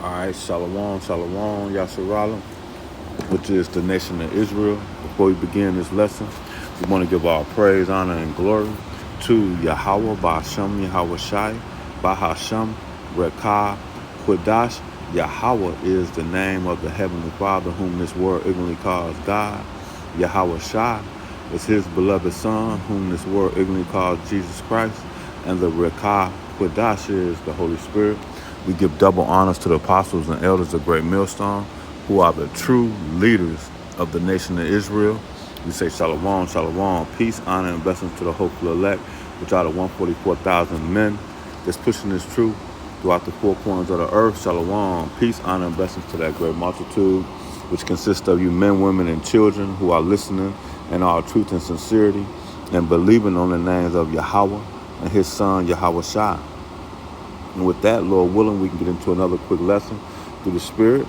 All right, Shalom, Shalom, Yasharala, which is the nation of Israel. Before we begin this lesson, we want to give our praise, honor, and glory to Yahweh, Ba'ashem, Yahweh Shai, Bahashem, Rekah, Quadash. Yahweh is the name of the Heavenly Father, whom this world ignorantly calls God. Yahweh Shai is his beloved Son, whom this world ignorantly calls Jesus Christ. And the Rekah, Quadash is the Holy Spirit. We give double honors to the apostles and elders of Great Millstone, who are the true leaders of the nation of Israel. We say Shalom, Shalom, peace, honor, and blessings to the hopeful elect, which are the 144,000 men that's pushing this truth throughout the four corners of the earth. Shalom, peace, honor, and blessings to that great multitude, which consists of you men, women, and children who are listening in all truth and sincerity and believing on the names of Yahweh and his Son, Yahweh Shai. And with that, Lord willing, we can get into another quick lesson through the Spirit.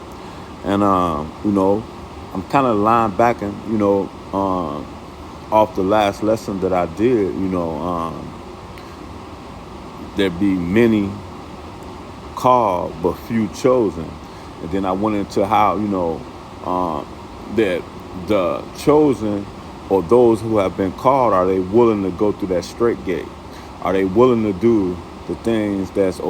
And, I'm kind of lying back and, off the last lesson that I did, there be many called but few chosen. And then I went into how, that the chosen or those who have been called, are they willing to go through that straight gate? Are they willing to do the things that's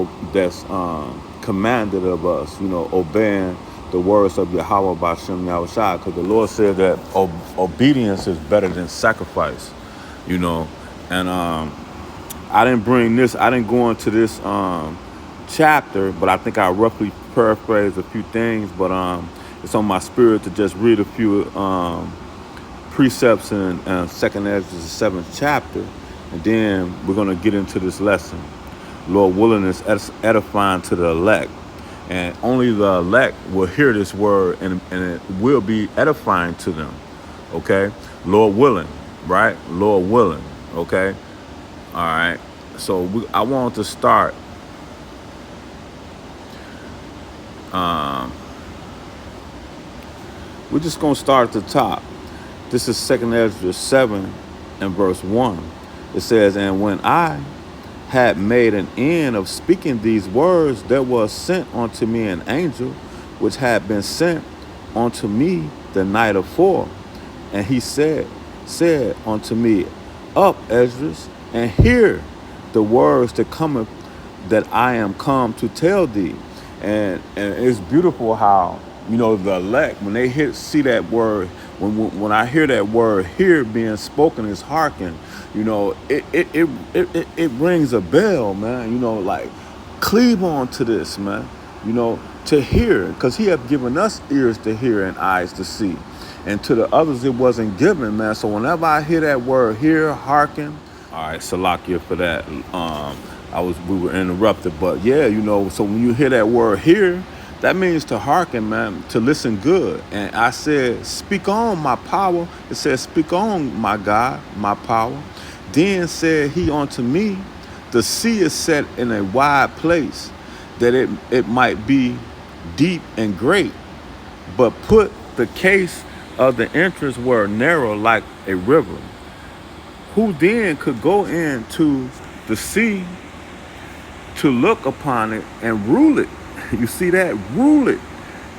commanded of us, obeying the words of Yahweh Ba'ashem Yahweh Shai, because the Lord said that obedience is better than sacrifice, and I didn't go into this chapter, but I think I roughly paraphrased a few things, but it's on my spirit to just read a few precepts in 2nd Ezra, the 7th chapter, and then we're going to get into this lesson. Lord willing, is edifying to the elect. And only the elect will hear this word and it will be edifying to them. Okay? Lord willing, right? Lord willing. Okay? All right. So I want to start. We're just going to start at the top. This is 2nd Ezra 7 and verse 1. It says, "And when I had made an end of speaking these words, there was sent unto me an angel, which had been sent unto me the night afore. And he said unto me, Up, Esdras, and hear the words that I am come to tell thee." And it's beautiful how, the elect, when they see that word, when I hear that word "hear" being spoken is hearken, it rings a bell, man. Like, cleave on to this, man. To hear, because he have given us ears to hear and eyes to see, and to the others it wasn't given, man. So whenever I hear that word "hear," hearken. All right, Salakia for that. We were interrupted, but yeah, so when you hear that word "hear," that means to hearken, man, to listen good. And I said, "Speak on, my power." It says, "Speak on, my God, my power." Then said he unto me, "The sea is set in a wide place, that it might be deep and great. But put the case of the entrance were narrow like a river. Who then could go into the sea to look upon it and rule it?" You see that? Rule it.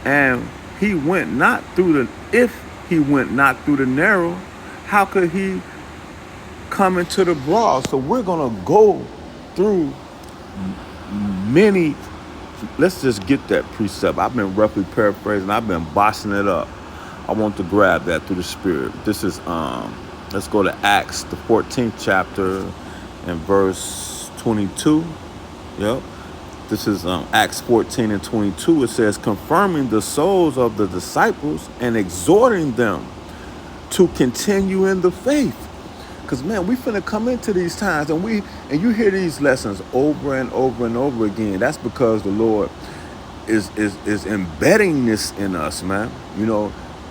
"And if he went not through the narrow, how could he come into the broad?" So we're going to go through many. Let's just get that precept. I've been roughly paraphrasing. I've been bossing it up. I want to grab that through the Spirit. This is, let's go to Acts, the 14th chapter and verse 22. Yep. This is Acts 14 and 22. It says, "Confirming the souls of the disciples and exhorting them to continue in the faith." Because, man, we finna come into these times and you hear these lessons over and over and over again. That's because the Lord is embedding this in us, man.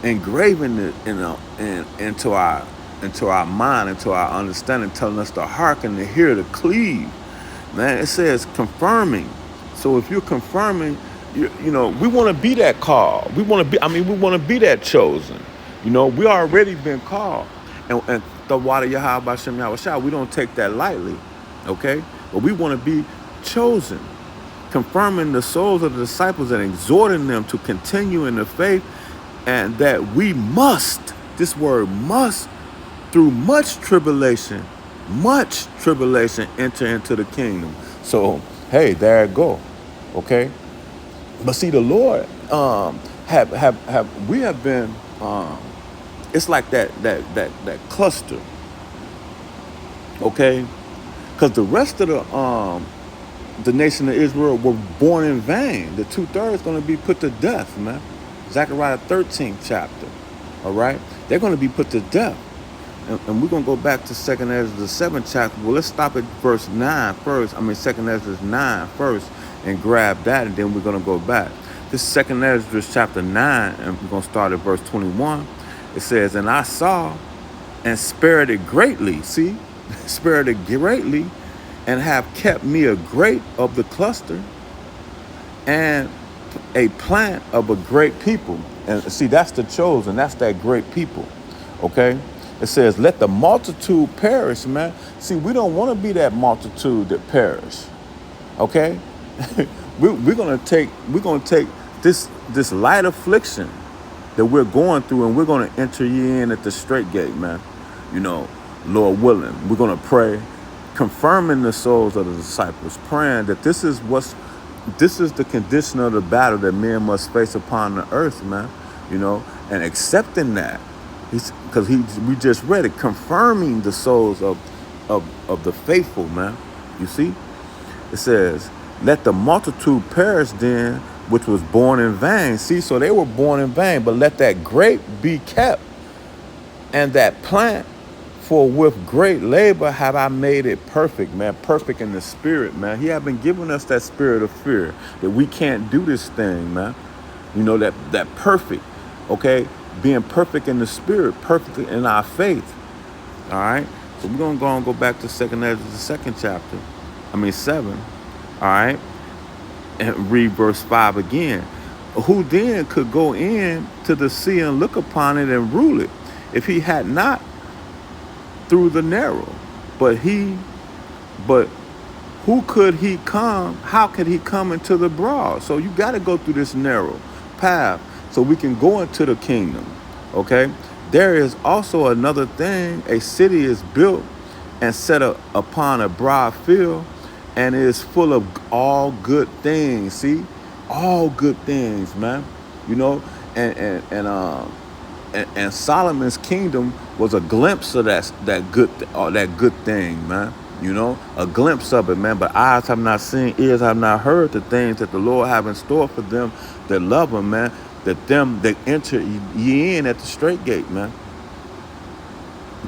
Engraving it into our mind, into our understanding, telling us to hearken, to hear, to cleave. Man, it says confirming. So if you're confirming, we want to be that called. We want to be that chosen. We already been called. And the water Yahweh Ba'ashem Yahweh Shai, we don't take that lightly, okay? But we want to be chosen. confirming the souls of the disciples and exhorting them to continue in the faith, and that we must, this word must, through much tribulation, enter into the kingdom. So, hey, there it go. Okay? But see, the Lord we have been it's like that cluster, okay? Because the rest of the nation of Israel were born in vain. The 2/3 going to be put to death, man. Zechariah 13th chapter. All right? They're going to be put to death. And we're going to go back to 2nd Ezra, the 7th chapter. Well, let's stop at verse 9 first. 2nd Ezra 9 first, and grab that, and then we're going to go back. This 2nd Ezra chapter 9, and we're going to start at verse 21. It says, and I saw and spared it greatly. See? Spared it greatly, and have kept me a great of the cluster, and a plant of a great people. And see, that's the chosen. That's that great people. Okay? It says, let the multitude perish, man. See, we don't want to be that multitude that perish. Okay? we're gonna take this light affliction that we're going through, and we're gonna enter ye in at the straight gate, man. You know, Lord willing. We're gonna pray, confirming the souls of the disciples, praying that this is the condition of the battle that men must face upon the earth, man. You know, and accepting that. Because we just read it, confirming the souls of the faithful, man. You see? It says, let the multitude perish then, which was born in vain. See, so they were born in vain, but let that grape be kept, and that plant, for with great labor have I made it perfect, man. Perfect in the spirit, man. He have been giving us that spirit of fear, that we can't do this thing, man. You know, that perfect, okay? Being perfect in the spirit, perfect in our faith. All right? So we're going to go back to 2nd Ezra, the 2nd chapter. 7. All right? And read verse 5 again. Who then could go in to the sea and look upon it and rule it, if he had not through the narrow? But who could he come? How could he come into the broad? So you got to go through this narrow path, so we can go into the kingdom, okay? There is also another thing. A city is built and set up upon a broad field, and is full of all good things. See? All good things, man. You know, and Solomon's kingdom was a glimpse of that good thing, man. You know, a glimpse of it, man. But eyes have not seen, ears have not heard the things that the Lord have in store for them that love him, man. That them that enter ye in at the straight gate, man.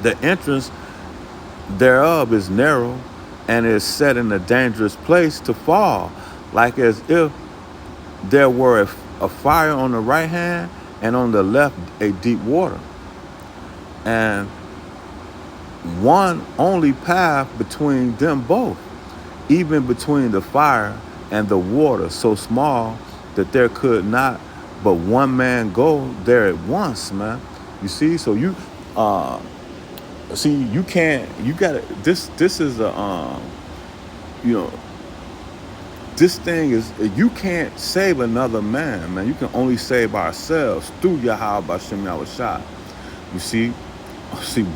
The entrance thereof is narrow, and is set in a dangerous place to fall, like as if there were a fire on the right hand, and on the left a deep water, and one only path between them both, even between the fire and the water, so small that there could not but one man go there at once, man. You see? So you you can't, you gotta, this is a you know, this thing is, you can't save another man, man. You can only save ourselves through Yahweh B'Shem Yahushua. You see,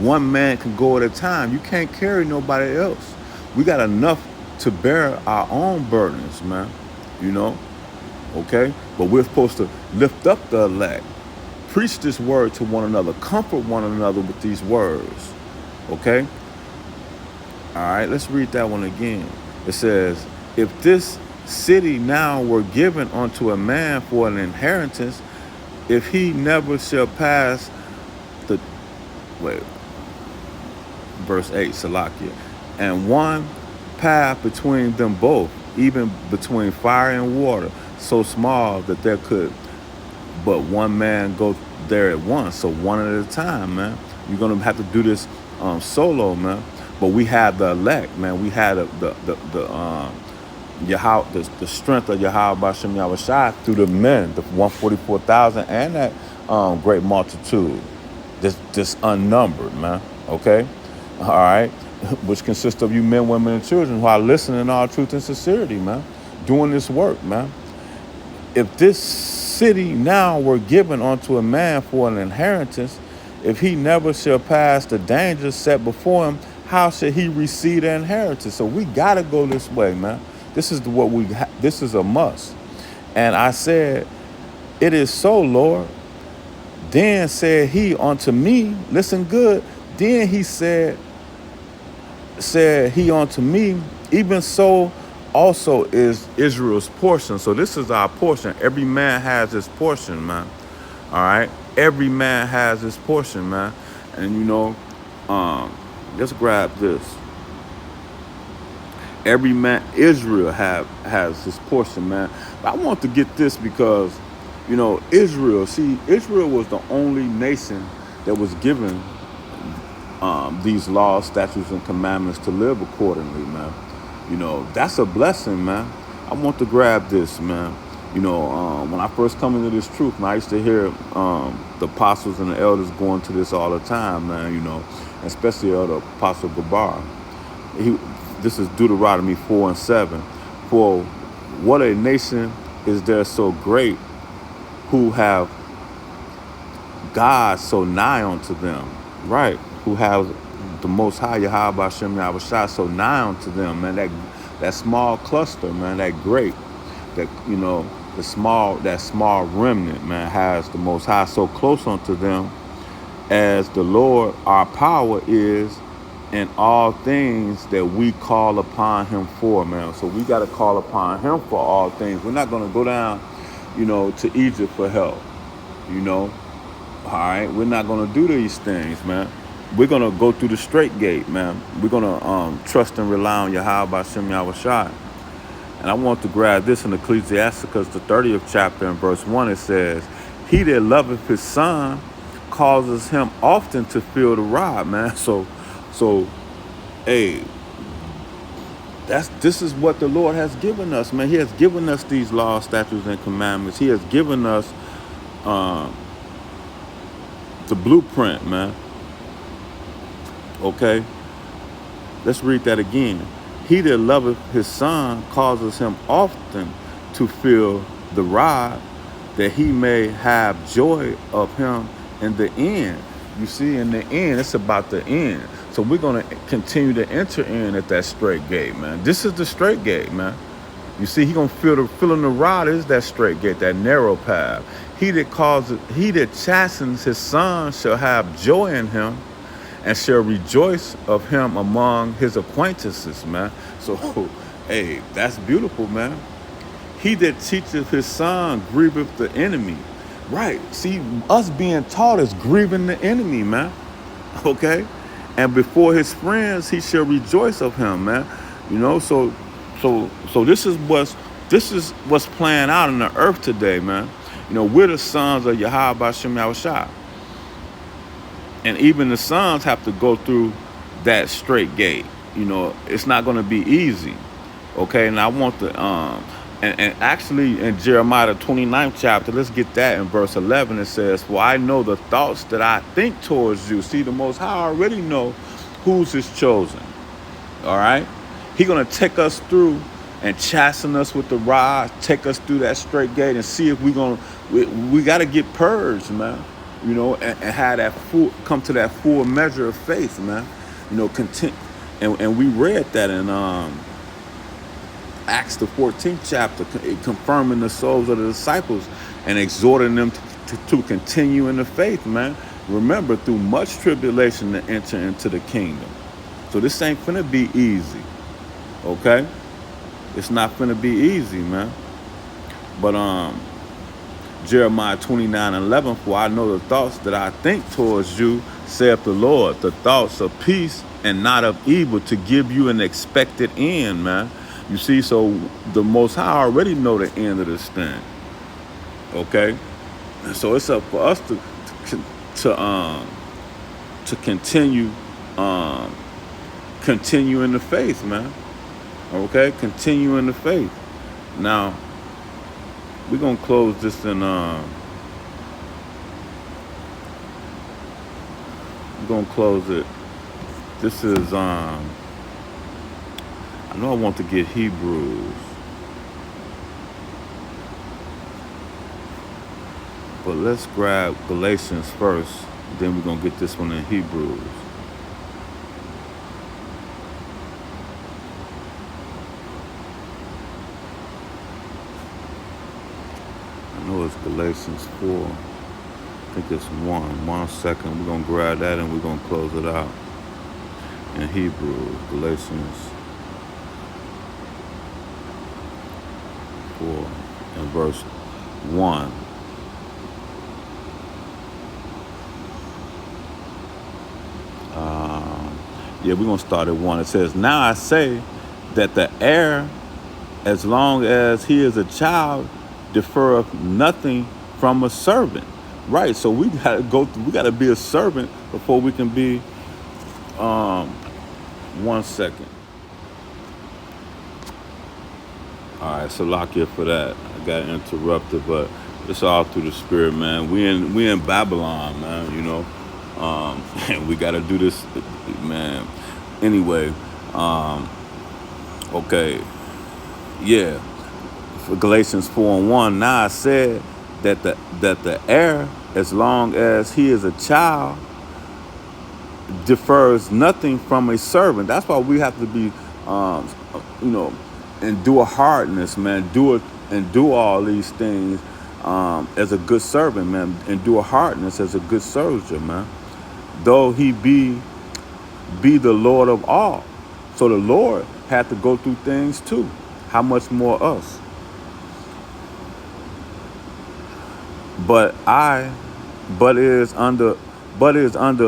one man can go at a time. You can't carry nobody else. We got enough to bear our own burdens, man. You know, okay? But we're supposed to lift up the elect, preach this word to one another, comfort one another with these words, okay? All right, let's read that one again. It says, if this city now were given unto a man for an inheritance, if he never shall pass the, verse 8, Salakia, and one path between them both, even between fire and water, so small that there could but one man go there at once. So one at a time, man. You're gonna have to do this solo, man. But we had the elect, man. We had the strength of Yahweh B'Shem Yahushua through the men, the 144,000, and that great multitude, this unnumbered, man. Okay, all right, which consists of you men, women, and children who are listening in all truth and sincerity, man. doing this work, man. If this city now were given unto a man for an inheritance, if he never shall pass the dangers set before him, how should he receive the inheritance? So we gotta go this way, man. This is this is a must. And I said, it is so, Lord. Then said he unto me, listen good. Then he said he unto me, even so also is Israel's portion. So this is our portion. Every man has his portion, man. All right. Every man has his portion, man. And let's grab this. Every man, Israel has his portion, man. But I want to get this because, Israel was the only nation that was given these laws, statutes, and commandments to live accordingly, man. That's a blessing, man. I want to grab this, man. When I first come into this truth, man, I used to hear the apostles and the elders going to this all the time, man, especially the apostle Gabar. This is Deuteronomy 4:7. For what a nation is there so great who have God so nigh unto them, right? Who have the Most High Yahweh Hashem Yahushua so nigh unto them, man. That small cluster, man, that great, that that small remnant, man, has the Most High so close unto them, as the Lord our power is in all things that we call upon him for, man. So we got to call upon him for all things. We're not going to go down, to Egypt for help, all right? We're not going to do these things, man. We're going to go through the straight gate, man. We're going to trust and rely on Yahweh Hashem Yahushua. And I want to grab this in Ecclesiasticus, the 30th chapter, and verse 1. It says, he that loveth his son causes him often to feel the rod, man. So, hey, this is what the Lord has given us, man. He has given us these laws, statutes, and commandments. He has given us the blueprint, man. Okay? Let's read that again. He that loveth his son causes him often to feel the rod, that he may have joy of him in the end. You see, in the end, it's about the end. So we're going to continue to enter in at that straight gate, man. This is the straight gate, man. You see, he going to feeling the rod is that straight gate, that narrow path. He that chastens his son shall have joy in him, and shall rejoice of him among his acquaintances, man. So, hey, that's beautiful, man. He that teacheth his son grieveth the enemy. Right. See, us being taught is grieving the enemy, man. Okay? And before his friends, he shall rejoice of him, man. So this is what's playing out in the earth today, man. We're the sons of Yahweh Hashem Yahushua. And even the sons have to go through that straight gate. It's not going to be easy. Okay, and I want to and actually in Jeremiah the 29th chapter, let's get that in verse 11. It says, for I know the thoughts that I think towards you. See, the Most High already know who's his chosen. All right, He's going to take us through and chasten us with the rod, take us through that straight gate, and see if we got to get purged, man. And have that come to that full measure of faith, man. And we read that in Acts the 14th chapter, confirming the souls of the disciples and exhorting them to continue in the faith, man. Remember, through much tribulation to enter into the kingdom. So this ain't finna be easy, okay? It's not finna be easy, man. But Jeremiah 29:11, for I know the thoughts that I think towards you, saith the Lord, the thoughts of peace and not of evil, to give you an expected end, man. You see, so the Most High already know the end of this thing, okay? So it's up for us to continue in the faith, man. Okay, continue in the faith. Now, we're gonna close this in we're gonna close it. This is I know I want to get Hebrews. But let's grab Galatians first. Then we're going to get this one in Hebrews. I know it's Galatians 4. I think it's 1. 1 second. We're going to grab that and we're going to close it out. In Hebrews, Galatians 4 and verse 1. We're going to start at 1. It says, now I say that the heir, as long as he is a child, deferreth nothing from a servant. Right, so we got to go through, we got to be a servant before we can be, 1 second. All right, so lock here for that. I got interrupted, but it's all through the spirit, man. We in Babylon, man, you know. And we got to do this, man. Anyway, okay, yeah. For Galatians 4:1, now I said that the heir, as long as he is a child, defers nothing from a servant. That's why we have to be, endure hardness, man. Do it and do all these things as a good servant, man. Endure hardness as a good soldier, man. Though he be the Lord of all. So the Lord had to go through things too. How much more us? But is under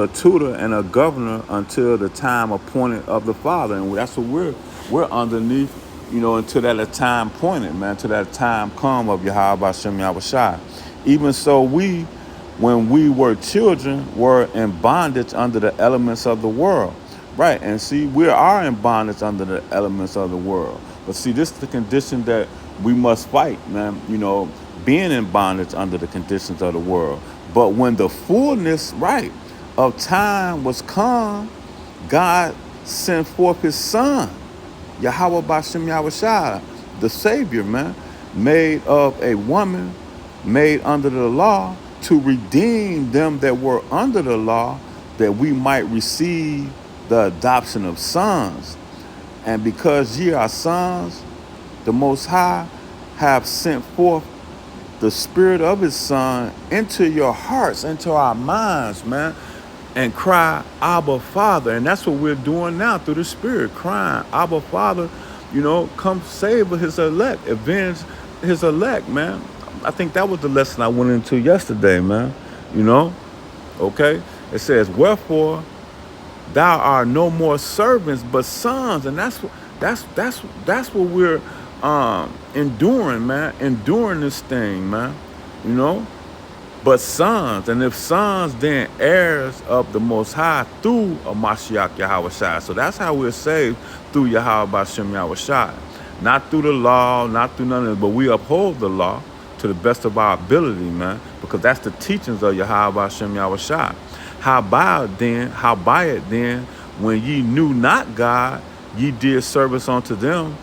a tutor and a governor until the time appointed of the Father. And that's what we're underneath, until that time appointed, man, till that time come of Yahweh Hashem Yahushua. Even so when we were children, were in bondage under the elements of the world. Right, and see, we are in bondage under the elements of the world. But see, this is the condition that we must fight, man, being in bondage under the conditions of the world. But when the fullness, right, of time was come, God sent forth his son, Yahweh Bashem Yahushua, the Savior, man, made of a woman, made under the law, to redeem them that were under the law, that we might receive the adoption of sons. And because ye are sons, the Most High have sent forth the Spirit of his Son into your hearts, into our minds, man, and cry, Abba, Father. And that's what we're doing now through the Spirit, crying, Abba, Father, come save his elect, avenge his elect, man. I think that was the lesson I went into yesterday, man, okay? It says, wherefore thou art no more servants, but sons. And that's what we're enduring, man. Enduring this thing, man. But sons, and if sons, then heirs of the Most High through a Mashiach Yahweh Shai. So that's how we're saved, through Yahweh Bashem Yahweh Shai. Not through the law, not through none of it, but we uphold the law to the best of our ability, man, because that's the teachings of Yahweh Bashem Yahweh Shai. Howbeit then, when ye knew not God, ye did service unto them,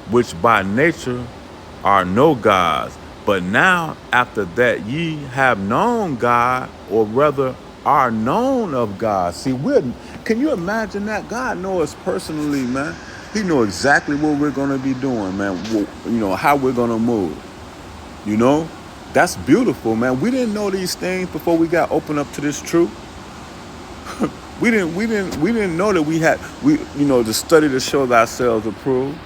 which by nature are no gods. But now, after that ye have known God, or rather are known of God. See, can you imagine that? God knows us personally, man. He knows exactly what we're going to be doing, man. How we're going to move. That's beautiful, man. We didn't know these things before we got opened up to this truth. We didn't know that we had to study to show ourselves approved.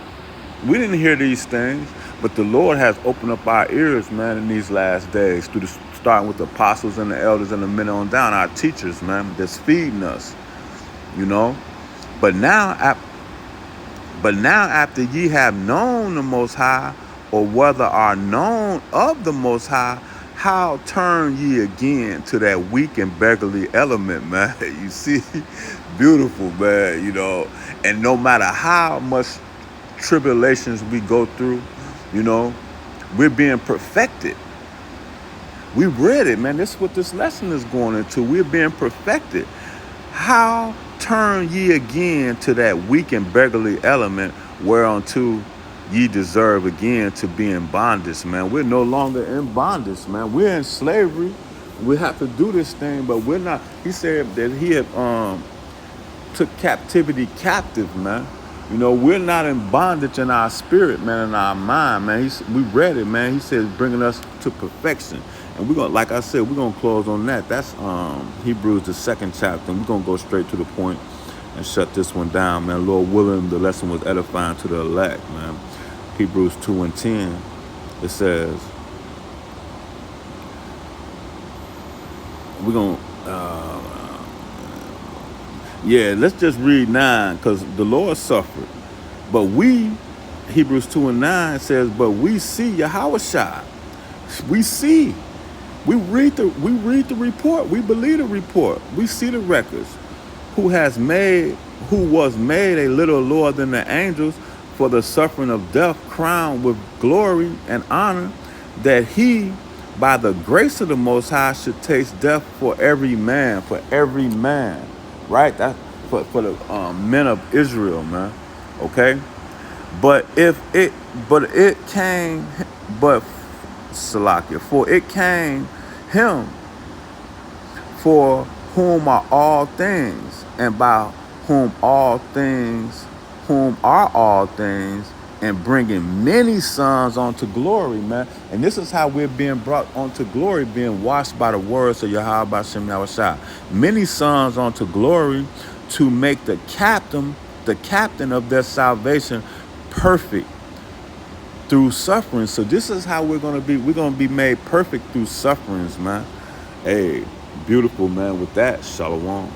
We didn't hear these things, but the Lord has opened up our ears, man, in these last days, starting with the apostles and the elders and the men on down, our teachers, man, that's feeding us, But now after ye have known the Most High, or whether are known of the Most High, how turn ye again to that weak and beggarly element, man? You see, beautiful, man, and no matter how much tribulations we go through, we're being perfected. We read it, man. This is what this lesson is going into. We're being perfected. How turn ye again to that weak and beggarly element whereunto ye deserve again to be in bondage, man. We're no longer in bondage, man. We're in slavery. We have to do this thing, but we're not. He said that he had took captivity captive, man. You know, we're not in bondage in our spirit, man, in our mind, man. We read it, man. He says bringing us to perfection. And we're gonna, like I said, we're gonna close on that. That's Hebrews the 2nd chapter. And we're gonna go straight to the point and shut this one down, man. Lord willing, the lesson was edifying to the elect, man. Hebrews 2:10. It says, we're gonna let's just read 9, because the Lord suffered. But we, Hebrews 2:9 says, but we see Yahushua. We see. We read the report. We believe the report. We see the records. Who was made a little lower than the angels for the suffering of death, crowned with glory and honor, that he, by the grace of the Most High, should taste death for every man, right? That for the men of Israel, man. Okay, but Salakia, for it came him for whom are all things, and by whom are all things, and bringing many sons onto glory, man. And this is how we're being brought onto glory, being washed by the words of Yahweh Bashem Yahushua. Many sons onto glory, to make the captain of their salvation perfect through suffering. So this is how we're gonna be. We're gonna be made perfect through sufferings, man. Hey, beautiful, man. With that, shalom.